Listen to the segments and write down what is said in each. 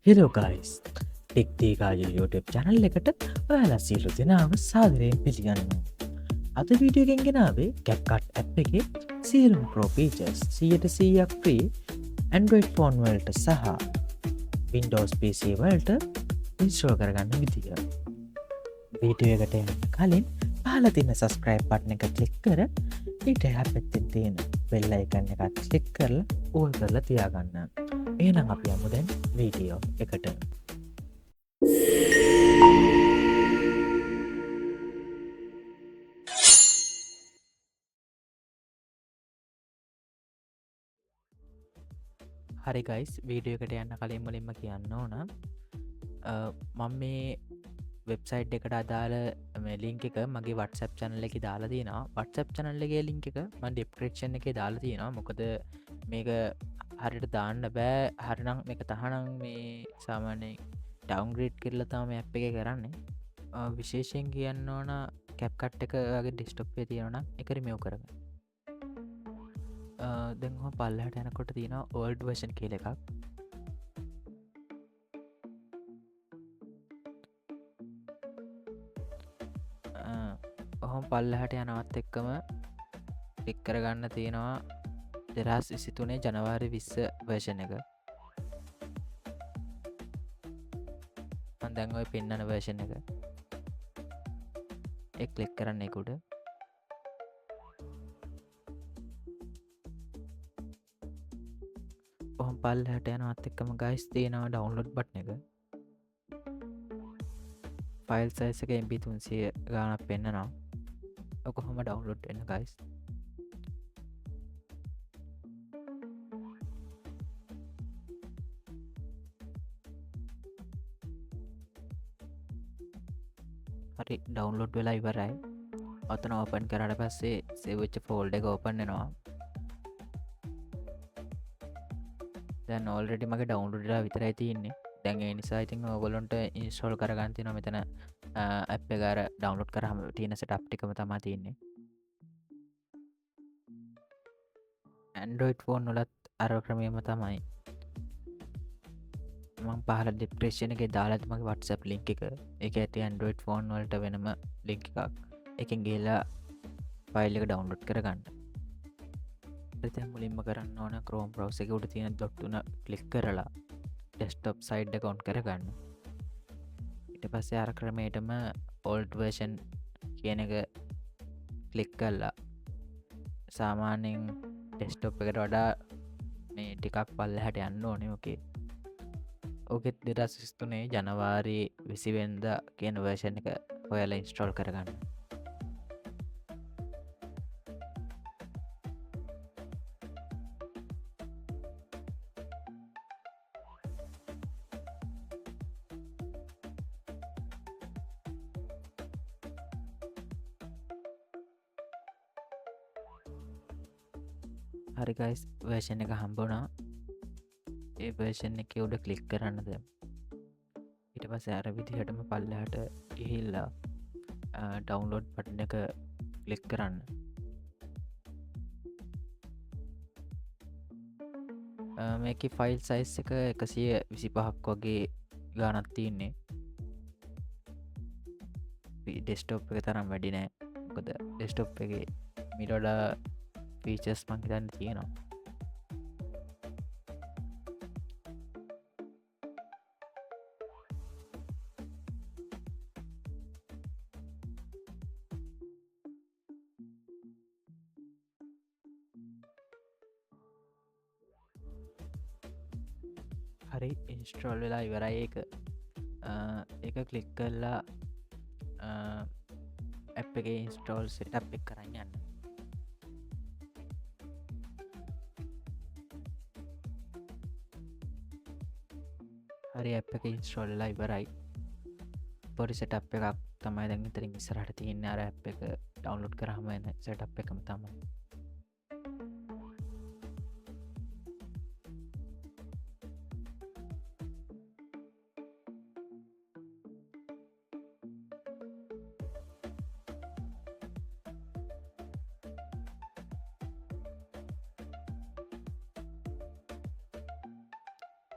Hello guys ටෙක්දේකාජ YouTube channel එකට ඔයාලා සියලු දෙනාව සාදරයෙන් පිළිගන්නවා. අද වීඩියෝගෙන් ගෙනාවේ කැප්කට් ඇප් එකේ සියලුම ප්‍රෝපීචර්ස් 100%ක් ෆ්‍රී Android ෆෝන් වලට සහ Windows PC වලට ඉන්ස්ටෝල් කරගන්න විදිය. වීඩියෝ එකට යන්න කලින් පහළ තියෙන subscribe button එක ක්ලික් කර ඊට එහා පැත්තේ තියෙන bell icon එක ක්ලික් කරලා ඕල් කරලා තියාගන්න. එහෙනම් අපි යමු දැන් වීඩියෝ එකට. හරි ගයිස් වීඩියෝ එකට යන්න කලින් මුලින්ම කියන්න ඕන මම මේ වෙබ්සයිට් එකට අදාළ මේ ලින්ක් එක මගේ WhatsApp channel එකේ දාලා තියෙනවා. WhatsApp channel එකේ link එක මම description එකේ දාලා තියෙනවා. මොකද මේක හරියට දාන්න බෑ. හරිනම් මේක තහනම් මේ සාමාන්‍යයෙන් downgrade කරලා තමයි මේ app එකේ කරන්නේ. විශේෂයෙන් කියන්න ඕන CapCut එක වගේ desktop එකේ තියෙනවා නම් ඒක remove කරගන්න. දැන් ඔහොම පල්ලෙහාට යනකොට තියෙනවා old version කියලා එකක්. ඔහොම පල්ලෙහාට යනවත් එක්කම ක්ලික් කරගන්න තියෙනවා 2023 ජනවාරි 20 version එක. මම දැන් ඔය පෙන්නන version එක. ඒ ක්ලික් කරන්න ඒකට. ඔහොම පල්ලෙහාට යනවත් එක්කම guys තියෙනවා download button එක. ෆයිල් සයිස් එක MB 300 ගානක් පෙන්නනවා. ඔක කොහොම ඩවුන්ලෝඩ් වෙන්න guys. හරි ඩවුන්ලෝඩ් වෙලා ඉවරයි. ඔතන ඕපන් කරාට පස්සේ සේව් වෙච්ච ෆෝල්ඩර් එක ඕපන් වෙනවා. දැන් ඔල්රෙඩි මගේ ඩවුන්ලෝඩ් වෙලා විතරයි තියෙන්නේ. දැන් ඒ නිසා ඉතින් ඔයගොල්ලන්ට ඉන්ස්ටෝල් කරගන්න තියෙනවා මෙතන ඇප් එක අර ඩවුන්ලෝඩ් කරාම තියෙන සෙටප් ටිකම තමයි තියෙන්නේ. Android ෆෝන් වලත් අර ක්‍රමයම තමයි. මම පහල ඩිස්ක්‍රිප්ෂන් එකේ දාලා තියෙන මගේ WhatsApp link එක. ඒක ඇති Android ෆෝන් වලට වෙනම link එකක්. එකෙන් ගිහලා ෆයිල් එක ඩවුන්ලෝඩ් කරගන්න. දැන් මුලින්ම කරන්න ඕන Chrome browser එකේ උඩ තියෙන dot තුන ක්ලික් කරලා desktop side එක on කරගන්න. ඊට පස්සේ අර ක්‍රමයටම old version කියන එක ක්ලික් කරලා සාමාන්‍යයෙන් desktop එකට වඩා මේ ටිකක් පල්ලෙහාට යන්න ඕනේ. ඕකෙත් 2023 ජනවාරි 20 වෙනිදා කියන version එක ඔයාලා install කරගන්න. හරි guys version එක හම්බුණා. ඒ version එකේ උඩ ක්ලික් කරන්න දැන්. ඊට පස්සේ අර විදිහටම පල්ලෙහාට ගිහිල්ලා download button එක ක්ලික් කරන්න. මේකේ file size එක 125ක් වගේ ගානක් තියෙන්නේ. desktop එක තරම් වැඩි නෑ. මොකද desktop එකේ මීට වඩා features මං හිතන්නේ තියෙනවා. හරි ඉන්ස්ටෝල් වෙලා ඉවරයි ඒක. ඒක ක්ලික් කරලා ඇප් එකේ ඉන්ස්ටෝල් සෙටප් එක කරන්න යන්න. හරි ඇප් එක ඉන්ස්ටෝල් වෙලා ඉවරයි. පොඩි සෙටප් එකක් තමයි දැන් ඉතින් ඉස්සරහට තියෙන්නේ. අර ඇප් එක ඩවුන්ලෝඩ් කරාම එන සෙටප් එකම තමයි.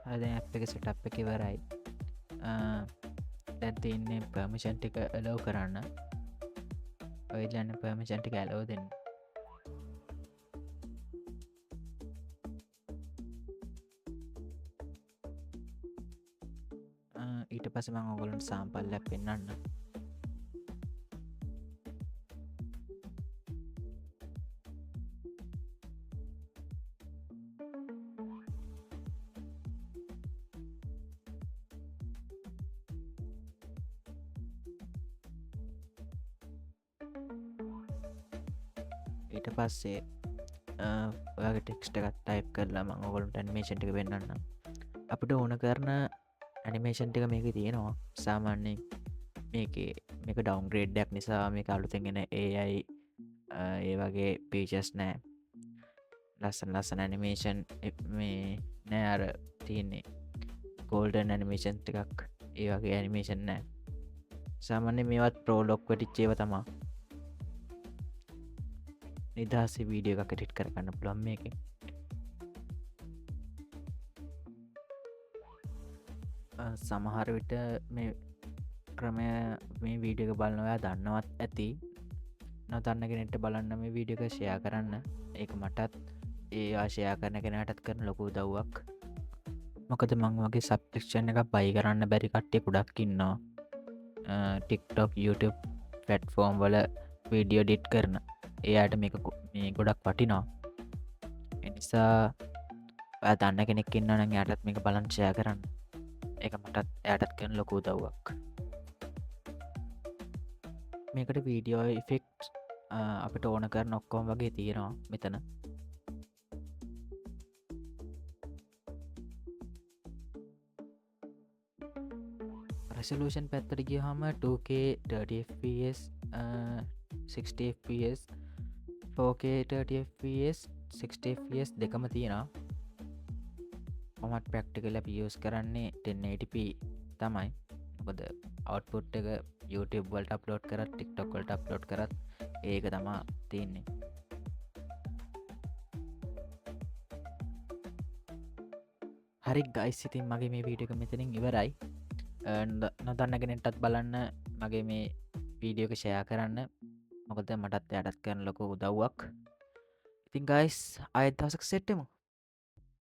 දැන් ඇප් එක සෙටප් එක ඉවරයි. දැන් තියන්නේ පර්මිෂන් ටික ඇලෝ කරන්න. ඔයලන්න පර්මිෂන් ටික ඇලෝ දෙන්න. ඊට පස්සේ මම ඔයගොල්ලන්ට සාම්පල්යක් පෙන්නන්න. ඊට පස්සේ ඔයාගේ ටෙක්ස්ට් එකත් ටයිප් කරලා මම ඔයගොල්ලන්ට ඇනිමේෂන් ටික පෙන්නන්නම්. අපිට ඕන කරන ඇනිමේෂන් ටික මේකේ තියෙනවා. සාමාන්‍යයෙන් මේක ඩවුන්ග්‍රේඩ්යක් නිසා මේක අලුතෙන් එන AI ඒ වගේ පීචර්ස් නෑ. ලස්සන ඇනිමේෂන් මේ නෑ අර තියන්නේ ගෝල්ඩන් ඇනිමේෂන් ටිකක් ඒ වගේ ඇනිමේෂන් නෑ. සාමාන්‍ය මේවත් ප්‍රෝලොක් වැටිච්චේව තමා. නිදහසේ වීඩියෝ එකක් එඩිට් කරගන්න පුළුවන් මේකෙන්. සමහර විට මේ ක්‍රමය මේ වීඩියෝ එක බලන ඔයා දන්නවත් ඇති. නොදන්න කෙනෙක්ට බලන්න මේ වීඩියෝ එක ෂෙයා කරන්න. ඒක මටත් ඒ ආශයා කරන කෙනටත් කරන ලොකු උදව්වක්. මොකද මං වගේ සබ්ස්ක්‍රිප්ෂන් එකක් බයි කරන්න බැරි කට්ටිය ගොඩක් ඉන්නවා. TikTok YouTube platform වල වීඩියෝ එඩිට් කරන. එයාට මේක මේ ගොඩක් වටිනවා. එනිසා ඔයා දන්න කෙනෙක් ඉන්නවා නම් එයාටත් මේක බලන්න ෂෙයා කරන්න. ඒක මටත් එයාටත් කරන ලොකු උදව්වක්. මේකට වීඩියෝ ඉෆෙක්ට් අපිට ඕන කරන ඔක්කොම වගේ තියෙනවා මෙතන. රෙසලූෂන් පැත්තට ගියහම 2K 30fps 60fps 4K 30fps 60fps දෙකම තියෙනවා. මමත් ප්‍රැක්ටිකල් අපි යූස් කරන්නේ 1080p තමයි. මොකද අවුට්පුට් එක YouTube වලට අප්ලෝඩ් කරත් TikTok වලට අප්ලෝඩ් කරත් ඒක තමා තියෙන්නේ. හරි ගයිස්, ඉතින් මගේ මේ වීඩියෝ එක මෙතනින් ඉවරයි. නොදන්න කෙනෙක්ටත් බලන්න මගේ මේ වීඩියෝ එක ෂෙයා කරන්න. මොකද මටත් එයාටත් කරන ලොකු උදව්වක්. ඉතින් ගයිස් ආයෙත් දවසක සෙට් වෙමු.